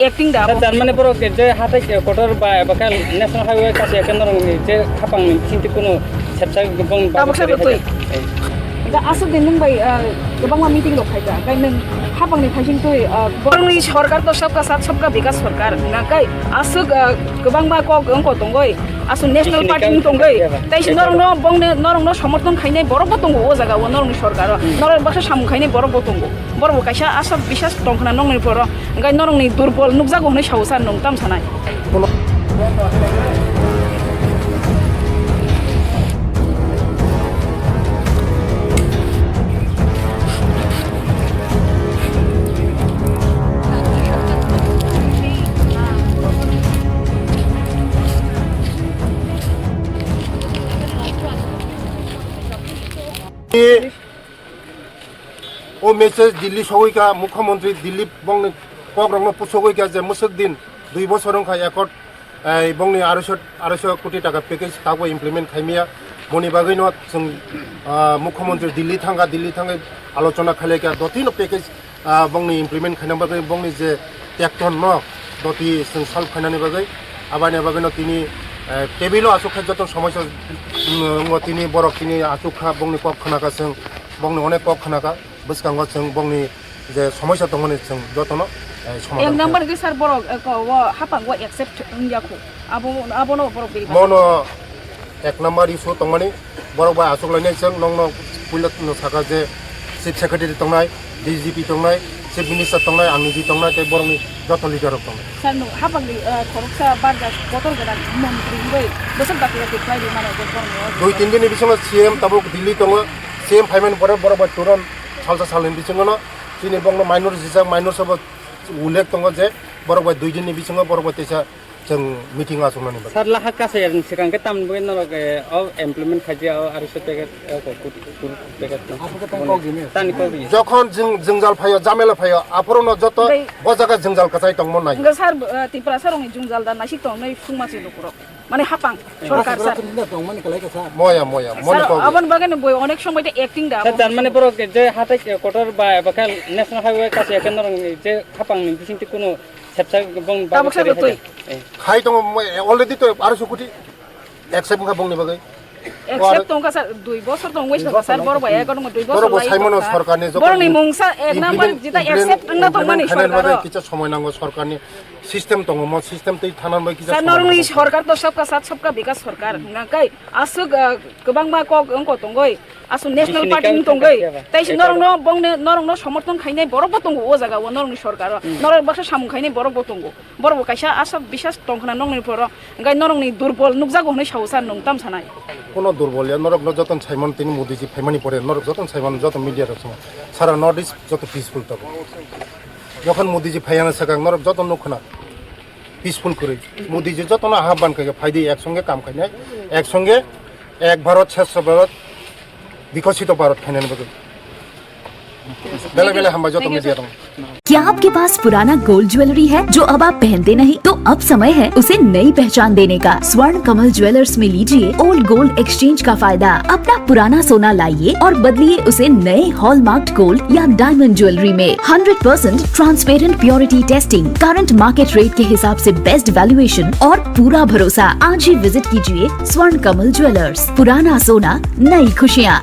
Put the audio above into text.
acting da Janmani boro ke je hatai kotor ba bakal national highway ka se kenor je khapang ni sinti kuno chapsa bong ba da asu din nung bai gobang ma meeting lo khai da kai nung hapang ni phajing toi borong ni sorkar to sabka sath sabka bikas sorkar na kai asu gobang ma ko ko tongoi asu national party ni tongoi tai norong no bong norong no সমর্থন খাইনাই বড় বতঙ্গ ও জায়গা ও norong ni sorkar norong baksa samung khainai বড় বতঙ্গ বড় kaisa asa bisas tongkhana nong ni poro gai norong ni durbol nukjago honai sausa nong tam sanai ও message Delhi সগৈকা মুখ্যমন্ত্রী দিল্লি বংনি পগ্রং পুসগৈকা যে মুসুক দিন 2 বছর একট বংনি 250 কোটি টাকা প্যাকেজ তাকে ইমপ্লিমেন্ট খাইমিয়া মনি বাগৈনো जों মুখ্যমন্ত্রী দিল্লি থাঙ্গা আলোচনা খাইলাইকা দতিন প্যাকেজ বংনি ইমপ্লিমেন্ট খাইনা বাগৈ বংনি যে ট্যাক্টর ন দতি जों সলভ খাইনানি বাগৈ আবানি বাগৈনো তিনি টেবিলো আসুখা যত সমস্যা তিনি বরক তিনি আসুখা বংনি কক খানাকা जों বংনি অনেক কক খানাকা বসকাঙ্গ जों বংনি যে সমস্যা দংনি जों যতন সমাধান এক নাম্বার কি স্যার বড় হাপাং ও অ্যাকসেপ্ট ইন্ডিয়াকো আবনো বড় বেরি মনো এক নাম্বার ইস্যু দংমানি বড় বা আসুক লাইনাই जों নংনো পুইলত সাকা যে চিফ সেক্রেটারি দংনাই ডিজিপি দংনাই চিফ মিনিস্টার দংনাই आंनि জি দংনাই তে বড়নি যত লিডার দংনাই স্যার নো হাপাং দি খরকসা বারদা বতর গদা মন্ত্রী বই বসক বাকিরা কে ফ্লাইডি মানে বড় 2-3 দিনের বিসঙ্গ সিএম তাবুক দিল্লি দङ সিএম ফাইমেন পরে বড় বা তুরন সালসা সালनि বিসঙ্গ ন তিনি বংনো মাইনর জিসা মাইনর সব উল্লেখ দङ যে বড় বা 2 দিনनि বিসঙ্গ বড় বা তেসা जों meeting আসুনানি sar laha ka se sikang ke tam boi no ke au implement khaji au aru se packet ko kur packet tani ko gi যখন জঞ্জাল ফাইও জামেলা ফাইও আপরন যত বজাগা জঞ্জাল কাছাই দংমন নাই nga sar tipra sarong jungjal da nasik tong nei sungmachi dokuro মানে হাপাং সরকার sir ময়া মনে কো আবন বাগানে বই অনেক সময় এটা অ্যাক্টিং দা Janmani boro ke je hatai kotor ba bakal national highway ka se kenor je khapang ni sinti kuno chapsa bong ba খাই দङ already তো 200 কোটি একসেপ্ট খা বংনি বাগৈ एक्सेप्ट तोंका सर 2 বছর তং ওইস না স্যার বড় ভাই এখন 2 বছর বড় সাইমন সরকারনি বড় নি মুংসা এক নাম্বার যেটা एक्सेप्ट না তো মানে সরকার কিছু সময় নাঙ্গো সরকারনি সিস্টেম দङ ম সিস্টেম তৈ থানার বাই কিছু স্যার নরংনি সরকার তো সবকা সাথ সবকা বিকাশ সরকার না কাই আসু গোবাং মা কক অঙ্ক তংগই আসু ন্যাশনাল পার্টি নি তংগই তাই নরংনো বংনে নরংনো সমর্থন খাইনাই বড় বতঙ্গ ও জায়গা ও নরংনি সরকার নরং বাক্স সামু খাইনাই বড় বতঙ্গ বড় কাইসা আশা বিশ্বাস তংখনা নংনি পর গাই নরংনি দুর্বল নুকজাগো হनै সাউসা নংতাম সানাই কোনো দুর্বল নরক যতন সাইমন তিনি মোদিজি ফেমানি পড়ে নরক যতন সাইমন যত মিডিয়ার সময় সারা নর্থ ইস্ট যত পিসফুল তবে যখন মোদিজি ফাইয়ানা সাকা নরক যত নখনা পিসফুল করে মোদিজি যত না আহ্বান করে ফাইদি একসঙ্গে কাম খাইনাই একসঙ্গে এক ভারত শ্রেষ্ঠ ভারত বিকশিত ভারত খাইনানি বগে বেলা বেলা হামবা যত মিডিয়া দङ क्या आपके पास पुराना गोल्ड ज्वेलरी है जो अब आप पहनते नहीं? तो अब समय है उसे नई पहचान देने का। स्वर्ण कमल ज्वेलर्स में लीजिए ओल्ड गोल्ड एक्सचेंज का फायदा। अपना पुराना सोना लाइए और बदलिए उसे नए हॉलमार्क्ड गोल्ड या डायमंड ज्वेलरी में। 100% transparent purity testing, current market rate के हिसाब से बेस्ट वैल्यूएशन और पूरा भरोसा। आज ही विजिट कीजिए स्वर्ण कमल ज्वेलर्स। पुराना सोना, नई खुशियाँ।